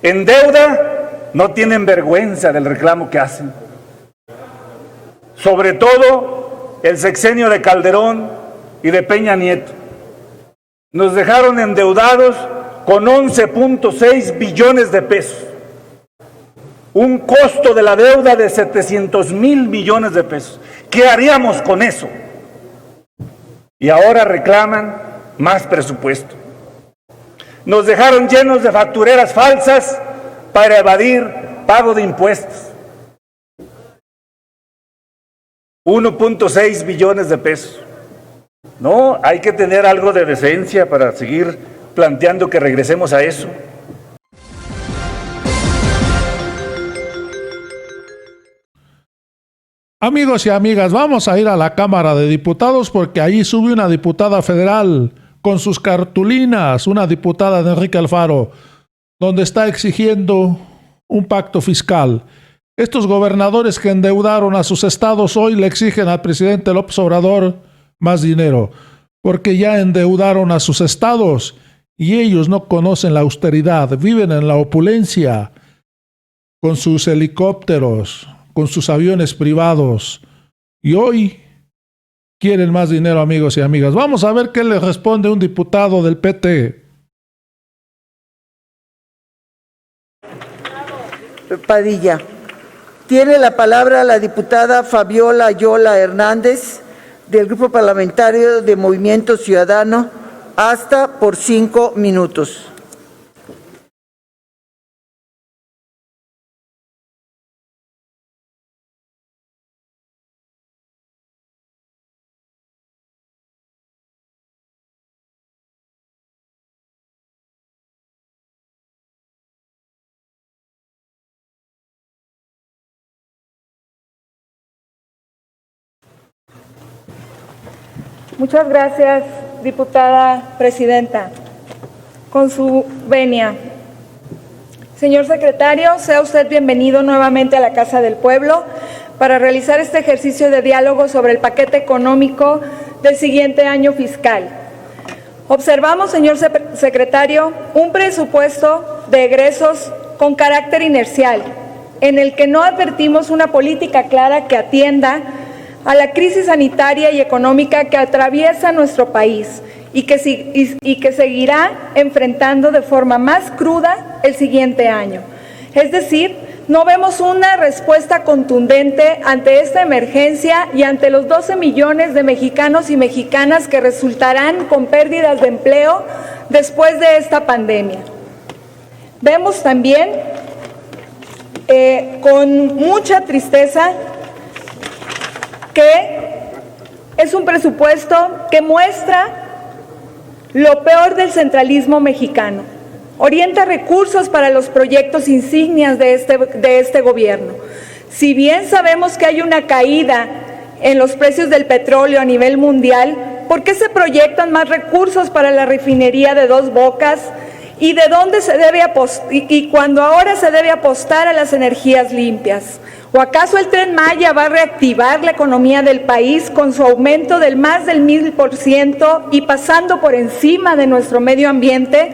En deuda no tienen vergüenza del reclamo que hacen. Sobre todo el sexenio de Calderón y de Peña Nieto. Nos dejaron endeudados con 11.6 billones de pesos. Un costo de la deuda de 700,000 millones de pesos. ¿Qué haríamos con eso? Y ahora reclaman más presupuesto. Nos dejaron llenos de factureras falsas para evadir pago de impuestos. 1.6 billones de pesos. No, hay que tener algo de decencia para seguir planteando que regresemos a eso. Amigos y amigas, vamos a ir a la Cámara de Diputados porque allí sube una diputada federal con sus cartulinas, una diputada de Enrique Alfaro, donde está exigiendo un pacto fiscal. Estos gobernadores que endeudaron a sus estados hoy le exigen al presidente López Obrador más dinero, porque ya endeudaron a sus estados y ellos no conocen la austeridad, viven en la opulencia, con sus helicópteros, con sus aviones privados, y hoy quieren más dinero, amigos y amigas. Vamos a ver qué le responde un diputado del PT. Padilla. Tiene la palabra la diputada Fabiola Yola Hernández, del Grupo Parlamentario de Movimiento Ciudadano, hasta por 5 minutos. Muchas gracias, diputada presidenta. Con su venia. Señor secretario, sea usted bienvenido nuevamente a la Casa del Pueblo para realizar este ejercicio de diálogo sobre el paquete económico del siguiente año fiscal. Observamos, señor secretario, un presupuesto de egresos con carácter inercial, en el que no advertimos una política clara que atienda a la crisis sanitaria y económica que atraviesa nuestro país y que seguirá enfrentando de forma más cruda el siguiente año. Es decir, no vemos una respuesta contundente ante esta emergencia y ante los 12 millones de mexicanos y mexicanas que resultarán con pérdidas de empleo después de esta pandemia. Vemos también con mucha tristeza que es un presupuesto que muestra lo peor del centralismo mexicano. Orienta recursos para los proyectos insignias de este gobierno. Si bien sabemos que hay una caída en los precios del petróleo a nivel mundial, ¿por qué se proyectan más recursos para la refinería de Dos Bocas? ¿Y de dónde se debe y cuando ahora se debe apostar a las energías limpias? ¿O acaso el Tren Maya va a reactivar la economía del país con su aumento del más del 1000% y pasando por encima de nuestro medio ambiente?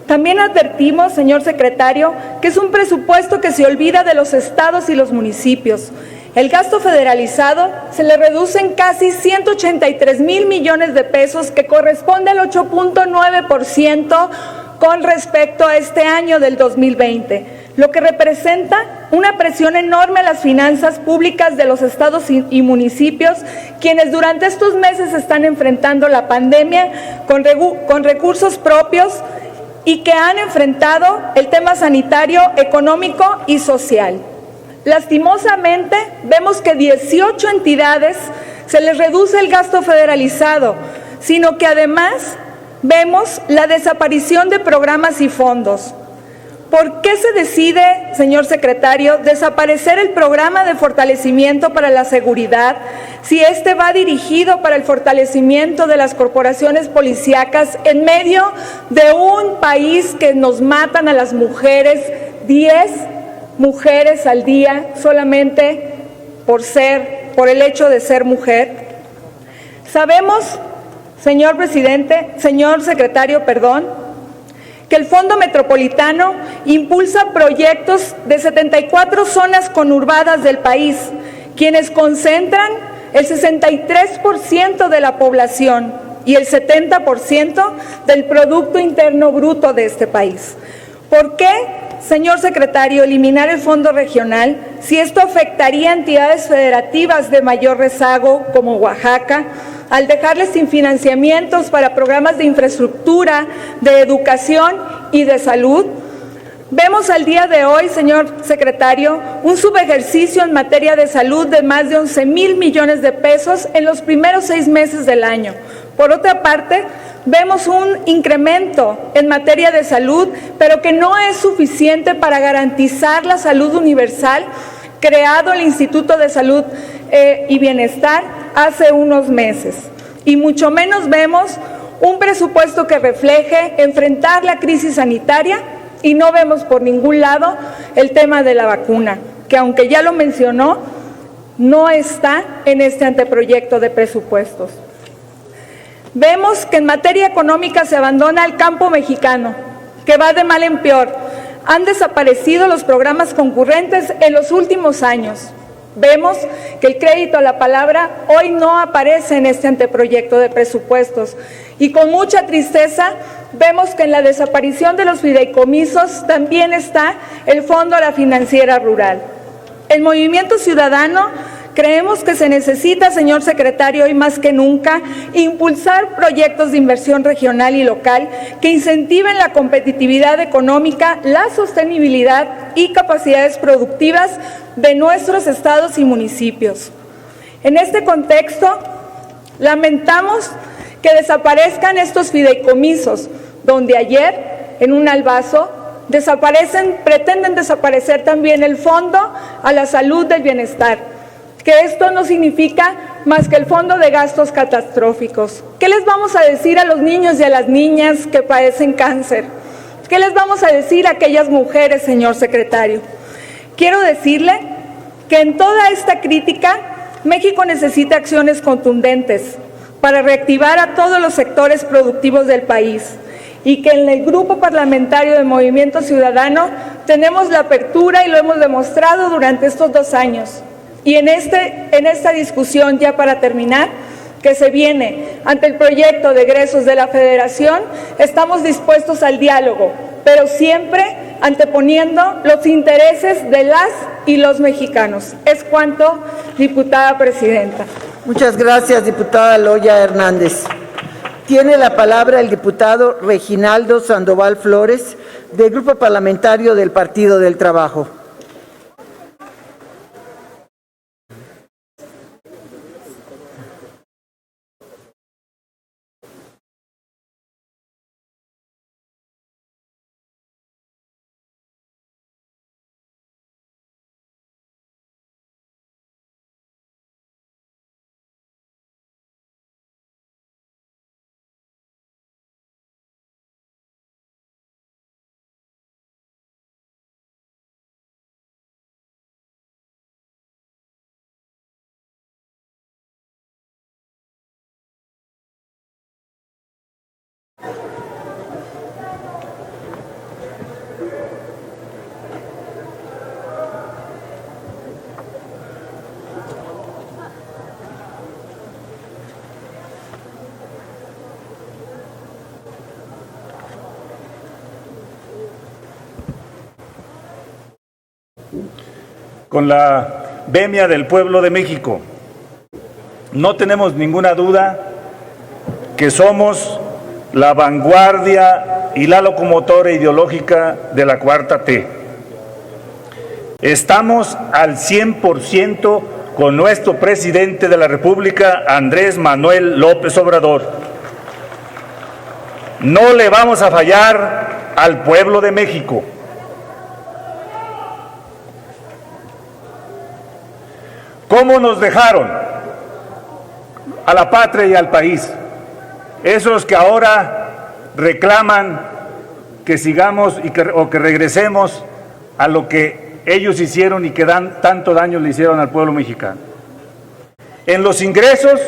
También advertimos, señor secretario, que es un presupuesto que se olvida de los estados y los municipios. El gasto federalizado se le reduce en casi 183,000 millones de pesos, que corresponde al 8.9% con respecto a este año del 2020, lo que representa una presión enorme a las finanzas públicas de los estados y municipios, quienes durante estos meses están enfrentando la pandemia con recursos propios y que han enfrentado el tema sanitario, económico y social. Lastimosamente, vemos que 18 entidades se les reduce el gasto federalizado, sino que además vemos la desaparición de programas y fondos. ¿Por qué se decide, señor secretario, desaparecer el programa de fortalecimiento para la seguridad si este va dirigido para el fortalecimiento de las corporaciones policíacas en medio de un país que nos matan a las mujeres, 10 mujeres al día solamente por el hecho de ser mujer? Sabemos, señor secretario, que el Fondo Metropolitano impulsa proyectos de 74 zonas conurbadas del país, quienes concentran el 63% de la población y el 70% del Producto Interno Bruto de este país. ¿Por qué, señor secretario, eliminar el fondo regional si esto afectaría a entidades federativas de mayor rezago como Oaxaca, al dejarles sin financiamientos para programas de infraestructura, de educación y de salud? Vemos al día de hoy, señor secretario, un subejercicio en materia de salud de más de 11,000 millones de pesos en los primeros 6 meses del año. Por otra parte, vemos un incremento en materia de salud, pero que no es suficiente para garantizar la salud universal creado el Instituto de Salud y Bienestar hace unos meses. Y mucho menos vemos un presupuesto que refleje enfrentar la crisis sanitaria, y no vemos por ningún lado el tema de la vacuna, que aunque ya lo mencionó, no está en este anteproyecto de presupuestos. Vemos que en materia económica se abandona al campo mexicano, que va de mal en peor. Han desaparecido los programas concurrentes en los últimos años. Vemos que el crédito a la palabra hoy no aparece en este anteproyecto de presupuestos. Y con mucha tristeza vemos que en la desaparición de los fideicomisos también está el Fondo a la Financiera Rural. El Movimiento Ciudadano creemos que se necesita, señor secretario, hoy más que nunca, impulsar proyectos de inversión regional y local que incentiven la competitividad económica, la sostenibilidad y capacidades productivas de nuestros estados y municipios. En este contexto, lamentamos que desaparezcan estos fideicomisos, donde ayer, en un albazo, pretenden desaparecer también el Fondo a la Salud del Bienestar, que esto no significa más que el Fondo de Gastos Catastróficos. ¿Qué les vamos a decir a los niños y a las niñas que padecen cáncer? ¿Qué les vamos a decir a aquellas mujeres, señor secretario? Quiero decirle que en toda esta crítica, México necesita acciones contundentes para reactivar a todos los sectores productivos del país, y que en el Grupo Parlamentario de Movimiento Ciudadano tenemos la apertura y lo hemos demostrado durante estos 2 años. Y en esta discusión, ya para terminar, que se viene ante el proyecto de egresos de la Federación, estamos dispuestos al diálogo, pero siempre anteponiendo los intereses de las y los mexicanos. Es cuanto, diputada presidenta. Muchas gracias, diputada Loya Hernández. Tiene la palabra el diputado Reginaldo Sandoval Flores, del Grupo Parlamentario del Partido del Trabajo. Con la venia del pueblo de México, no tenemos ninguna duda que somos la vanguardia y la locomotora ideológica de la Cuarta T. Estamos al 100% con nuestro presidente de la República, Andrés Manuel López Obrador. No le vamos a fallar al pueblo de México. ¿Cómo nos dejaron a la patria y al país? Esos que ahora reclaman que sigamos o que regresemos a lo que ellos hicieron y que tanto daño le hicieron al pueblo mexicano. En los ingresos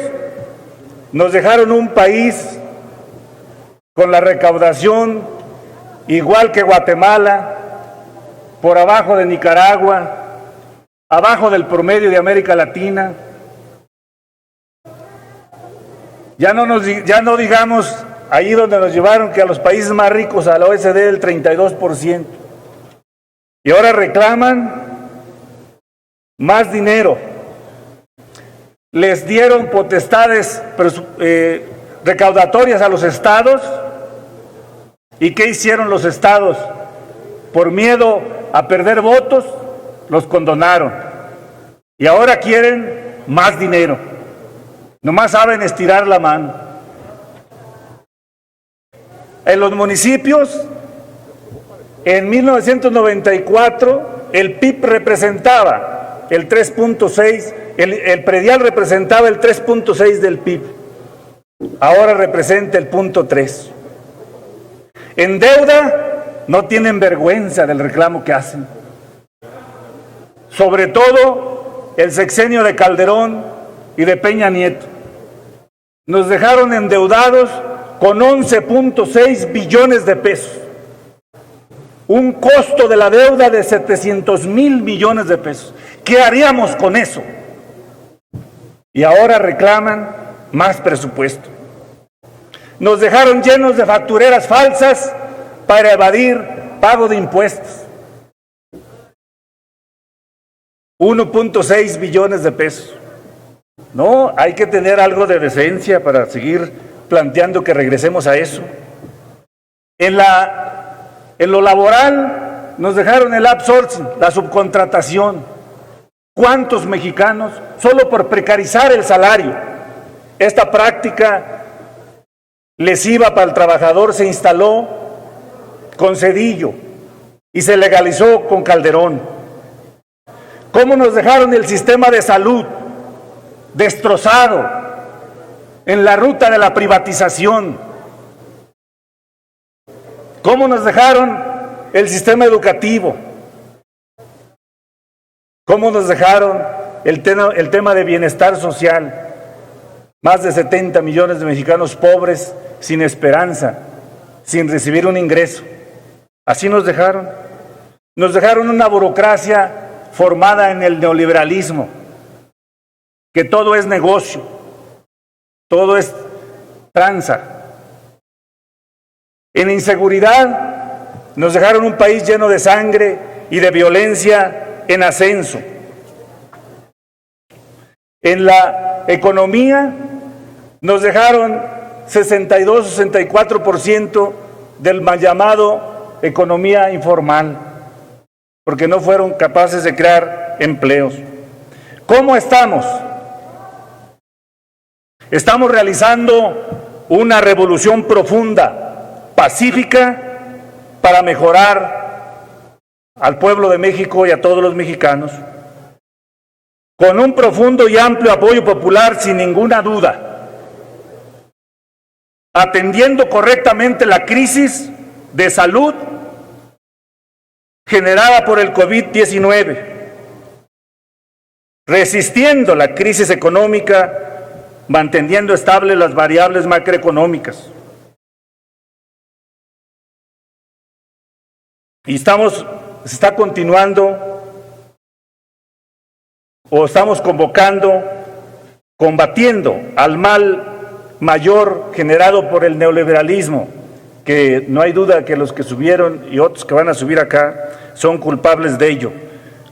nos dejaron un país con la recaudación igual que Guatemala, por abajo de Nicaragua, abajo del promedio de América Latina. Ya no digamos ahí donde nos llevaron, que a los países más ricos, a la OECD, del 32%. Y ahora reclaman más dinero. Les dieron potestades recaudatorias a los estados. ¿Y qué hicieron los estados? Por miedo a perder votos, los condonaron. Y ahora quieren más dinero. Nomás saben estirar la mano. En los municipios, en 1994, el PIB representaba el 3.6, el predial representaba el 3.6 del PIB. Ahora representa el 0.3. En deuda, no tienen vergüenza del reclamo que hacen. Sobre todo, el sexenio de Calderón y de Peña Nieto. Nos dejaron endeudados con 11.6 billones de pesos. Un costo de la deuda de 700,000 millones de pesos. ¿Qué haríamos con eso? Y ahora reclaman más presupuesto. Nos dejaron llenos de factureras falsas para evadir pago de impuestos. 1.6 billones de pesos. No, hay que tener algo de decencia para seguir planteando que regresemos a eso. En lo laboral nos dejaron el outsourcing, la subcontratación. ¿Cuántos mexicanos, solo por precarizar el salario, esta práctica lesiva para el trabajador, se instaló con Zedillo y se legalizó con Calderón? ¿Cómo nos dejaron el sistema de salud destrozado en la ruta de la privatización? ¿Cómo nos dejaron el sistema educativo? ¿Cómo nos dejaron el tema de bienestar social? Más de 70 millones de mexicanos pobres, sin esperanza, sin recibir un ingreso. Así nos dejaron. Nos dejaron una burocracia formada en el neoliberalismo, que todo es negocio, todo es tranza. En inseguridad nos dejaron un país lleno de sangre y de violencia en ascenso. En la economía nos dejaron 62-64% del mal llamado economía informal, porque no fueron capaces de crear empleos. ¿Cómo estamos? Estamos realizando una revolución profunda, pacífica, para mejorar al pueblo de México y a todos los mexicanos, con un profundo y amplio apoyo popular, sin ninguna duda, atendiendo correctamente la crisis de salud generada por el COVID-19, resistiendo la crisis económica, manteniendo estables las variables macroeconómicas. Y se está continuando, o estamos combatiendo al mal mayor generado por el neoliberalismo, que no hay duda que los que subieron y otros que van a subir acá son culpables de ello.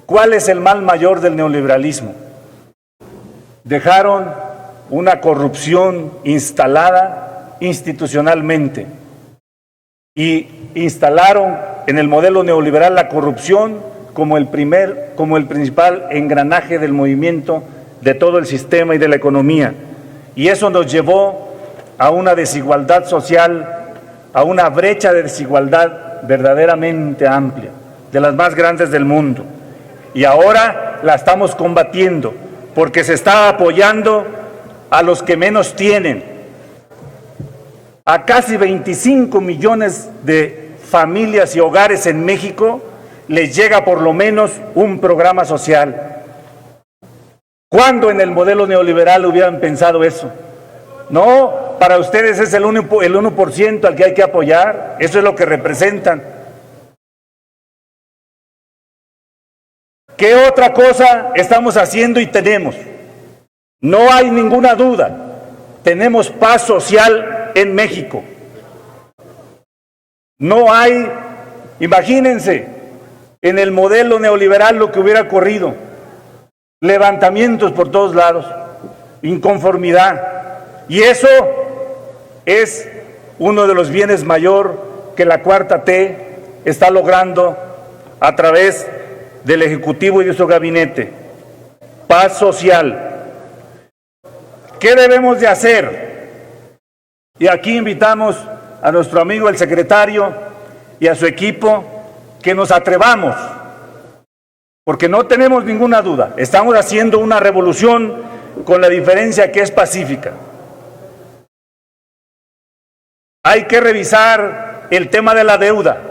¿Cuál es el mal mayor del neoliberalismo? Dejaron una corrupción instalada institucionalmente y instalaron en el modelo neoliberal la corrupción como el principal engranaje del movimiento, de todo el sistema y de la economía. Y eso nos llevó a una desigualdad social, a una brecha de desigualdad verdaderamente amplia, de las más grandes del mundo. Y ahora la estamos combatiendo, porque se está apoyando a los que menos tienen. A casi 25 millones de familias y hogares en México les llega por lo menos un programa social. ¿Cuándo en el modelo neoliberal hubieran pensado eso? No, para ustedes es el 1% al que hay que apoyar. Eso es lo que representan. ¿Qué otra cosa estamos haciendo y tenemos? No hay ninguna duda. Tenemos paz social en México. No hay, imagínense, en el modelo neoliberal lo que hubiera ocurrido. Levantamientos por todos lados, inconformidad. Y eso es uno de los bienes mayor que la Cuarta T está logrando a través del Ejecutivo y de su gabinete. Paz social. ¿Qué debemos de hacer? Y aquí invitamos a nuestro amigo el secretario y a su equipo que nos atrevamos, porque no tenemos ninguna duda, estamos haciendo una revolución con la diferencia que es pacífica. Hay que revisar el tema de la deuda,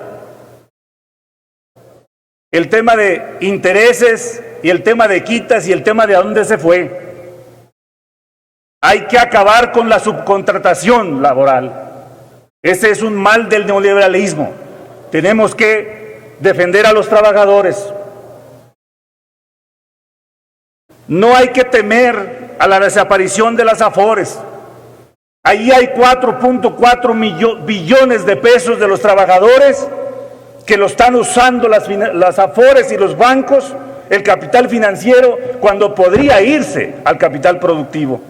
el tema de intereses y el tema de quitas y el tema de a dónde se fue. Hay que acabar con la subcontratación laboral. Ese es un mal del neoliberalismo. Tenemos que defender a los trabajadores. No hay que temer a la desaparición de las Afores. Ahí hay 4.4 billones de pesos de los trabajadores que lo están usando las Afores y los bancos, el capital financiero, cuando podría irse al capital productivo.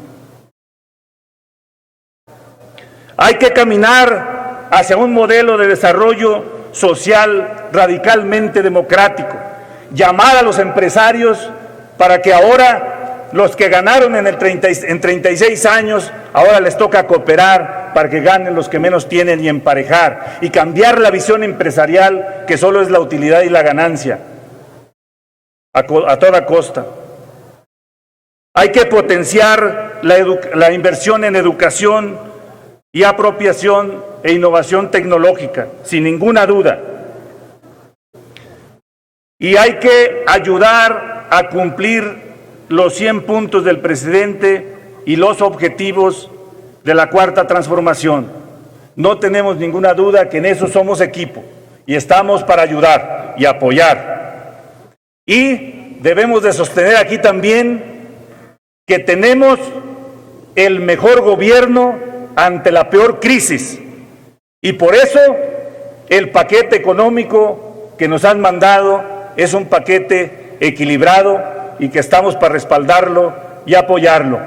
Hay que caminar hacia un modelo de desarrollo social radicalmente democrático. Llamar a los empresarios para que ahora los que ganaron en 36 años, ahora les toca cooperar para que ganen los que menos tienen y emparejar. Y cambiar la visión empresarial que solo es la utilidad y la ganancia a toda costa. Hay que potenciar la inversión en educación y apropiación e innovación tecnológica, sin ninguna duda. Y hay que ayudar a cumplir los 100 puntos del presidente y los objetivos de la Cuarta Transformación. No tenemos ninguna duda que en eso somos equipo y estamos para ayudar y apoyar. Y debemos de sostener aquí también que tenemos el mejor gobierno ante la peor crisis, y por eso el paquete económico que nos han mandado es un paquete equilibrado y que estamos para respaldarlo y apoyarlo.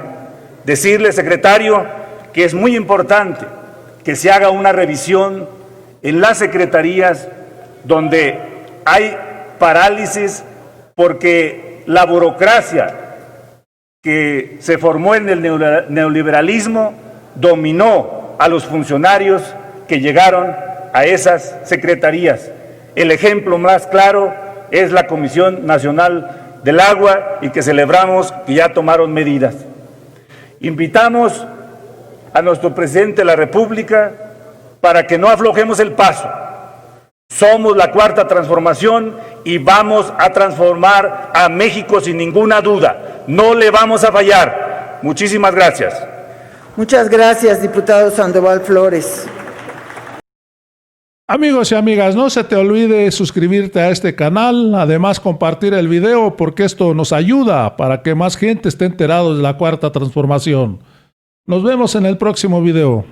Decirle, secretario, que es muy importante que se haga una revisión en las secretarías donde hay parálisis porque la burocracia que se formó en el neoliberalismo dominó a los funcionarios que llegaron a esas secretarías. El ejemplo más claro es la Comisión Nacional del Agua y que celebramos que ya tomaron medidas. Invitamos a nuestro presidente de la República para que no aflojemos el paso. Somos la Cuarta Transformación y vamos a transformar a México sin ninguna duda. No le vamos a fallar. Muchísimas gracias. Muchas gracias, diputado Sandoval Flores. Amigos y amigas, no se te olvide suscribirte a este canal, además compartir el video porque esto nos ayuda para que más gente esté enterado de la Cuarta Transformación. Nos vemos en el próximo video.